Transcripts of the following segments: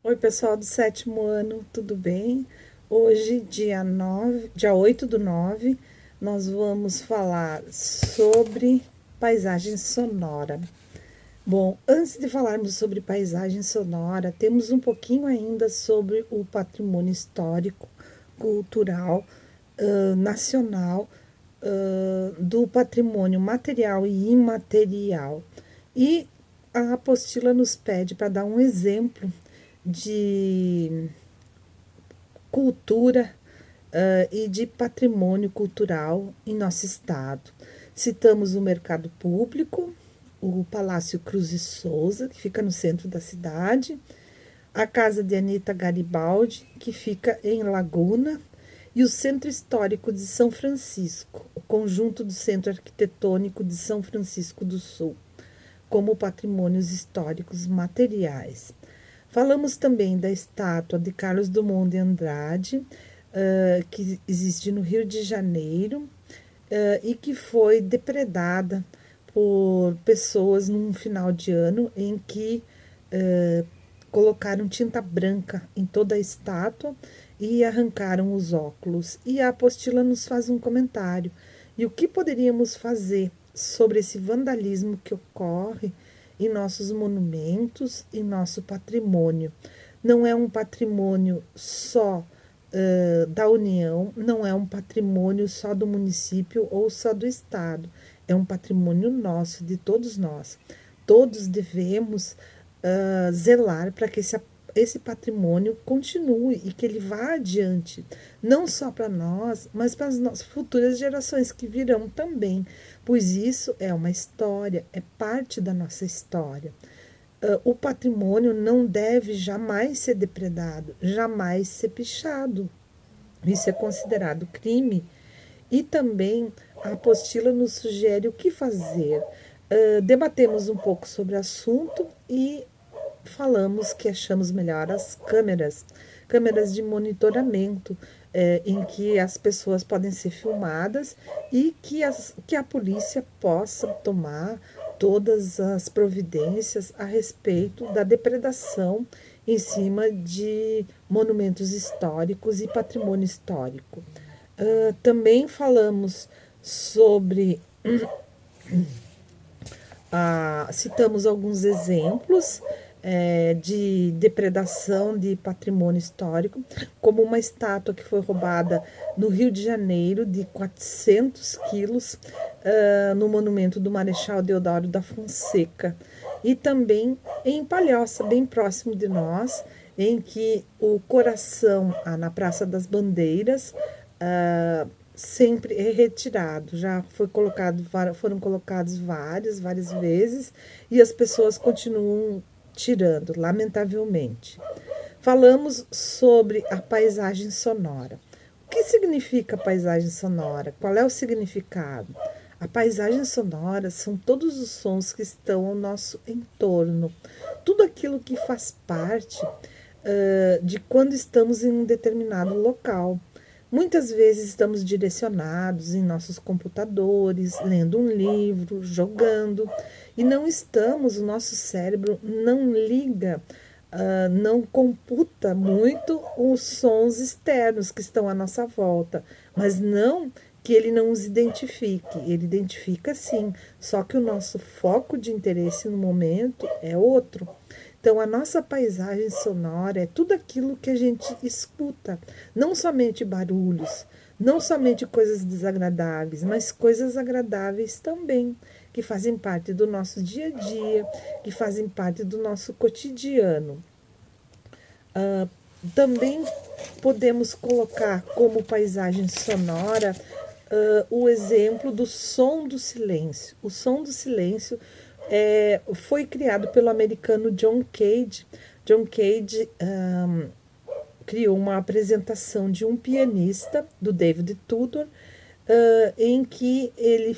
Oi, pessoal do sétimo ano, tudo bem? Hoje, dia 8/9, nós vamos falar sobre paisagem sonora. Bom, antes de falarmos sobre paisagem sonora, temos um pouquinho ainda sobre o patrimônio histórico, cultural, nacional, do patrimônio material e imaterial. E a apostila nos pede para dar um exemplo de cultura e de patrimônio cultural em nosso estado. Citamos o mercado público, o Palácio Cruz e Souza, que fica no centro da cidade, a casa de Anita Garibaldi, que fica em Laguna, e o Centro Histórico de São Francisco, o conjunto do Centro Arquitetônico de São Francisco do Sul, como patrimônios históricos materiais. Falamos também da estátua de Carlos Drummond de Andrade, que existe no Rio de Janeiro, e que foi depredada por pessoas num final de ano em que colocaram tinta branca em toda a estátua e arrancaram os óculos. E a apostila nos faz um comentário. E o que poderíamos fazer sobre esse vandalismo que ocorre em nossos monumentos, em nosso patrimônio? Não é um patrimônio só da União, não é um patrimônio só do município ou só do estado, é um patrimônio nosso, de todos nós. Todos devemos zelar para que esse patrimônio continue e que ele vá adiante, não só para nós, mas para as nossas futuras gerações que virão também, pois isso é uma história, é parte da nossa história. O patrimônio não deve jamais ser depredado, jamais ser pichado. Isso é considerado crime. E também a apostila nos sugere o que fazer. Debatemos um pouco sobre o assunto e falamos que achamos melhor as câmeras de monitoramento, em que as pessoas podem ser filmadas e que a polícia possa tomar todas as providências a respeito da depredação em cima de monumentos históricos e patrimônio histórico. Também falamos sobre citamos alguns exemplos de depredação de patrimônio histórico, como uma estátua que foi roubada no Rio de Janeiro, de 400 quilos, no monumento do Marechal Deodoro da Fonseca. E também em Palhoça, bem próximo de nós, em que o coração, na Praça das Bandeiras, sempre é retirado. Já foram colocados várias vezes, e as pessoas continuam tirando, lamentavelmente. Falamos sobre a paisagem sonora. O que significa paisagem sonora? Qual é o significado? A paisagem sonora são todos os sons que estão ao nosso entorno, tudo aquilo que faz parte de quando estamos em um determinado local. Muitas vezes estamos direcionados em nossos computadores, lendo um livro, jogando, e não estamos, o nosso cérebro não liga, não computa muito os sons externos que estão à nossa volta, mas não que ele não os identifique, ele identifica sim, só que o nosso foco de interesse no momento é outro. Então, a nossa paisagem sonora é tudo aquilo que a gente escuta, não somente barulhos, não somente coisas desagradáveis, mas coisas agradáveis também, que fazem parte do nosso dia a dia, que fazem parte do nosso cotidiano. Também podemos colocar como paisagem sonora o exemplo do som do silêncio. O som do silêncio foi criado pelo americano John Cage. John Cage criou uma apresentação de um pianista, do David Tudor, em que ele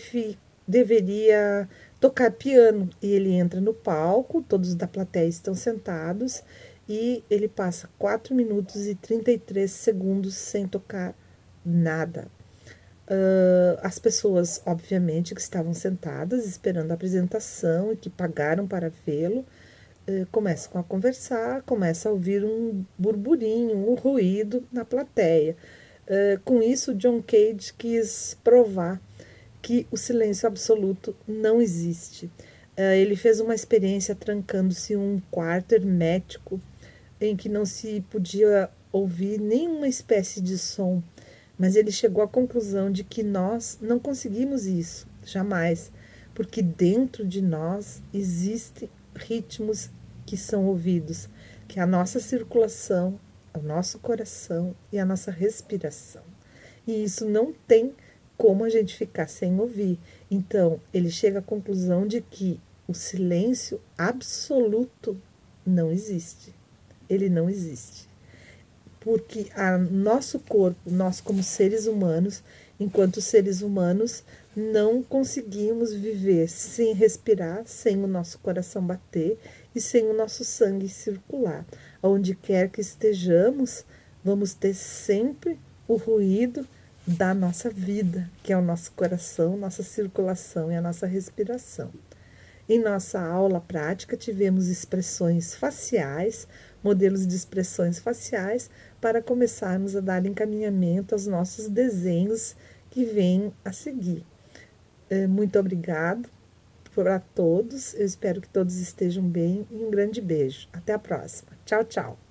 deveria tocar piano. E ele entra no palco, todos da plateia estão sentados, e ele passa 4 minutos e 33 segundos sem tocar nada. As pessoas, obviamente, que estavam sentadas esperando a apresentação e que pagaram para vê-lo, começam a conversar, começa a ouvir um burburinho, um ruído na plateia. Com isso, John Cage quis provar que o silêncio absoluto não existe. Ele fez uma experiência trancando-se em um quarto hermético em que não se podia ouvir nenhuma espécie de som, mas ele chegou à conclusão de que nós não conseguimos isso, jamais, porque dentro de nós existem ritmos que são ouvidos, que é a nossa circulação, o nosso coração e a nossa respiração. E isso não tem como a gente ficar sem ouvir. Então, ele chega à conclusão de que o silêncio absoluto não existe. Ele não existe. Porque nosso corpo, nós como seres humanos, enquanto seres humanos, não conseguimos viver sem respirar, sem o nosso coração bater e sem o nosso sangue circular. Onde quer que estejamos, vamos ter sempre o ruído da nossa vida, que é o nosso coração, nossa circulação e a nossa respiração. Em nossa aula prática, tivemos expressões faciais, modelos de expressões faciais, para começarmos a dar encaminhamento aos nossos desenhos que vêm a seguir. Muito obrigado a todos, eu espero que todos estejam bem e um grande beijo. Até a próxima. Tchau, tchau.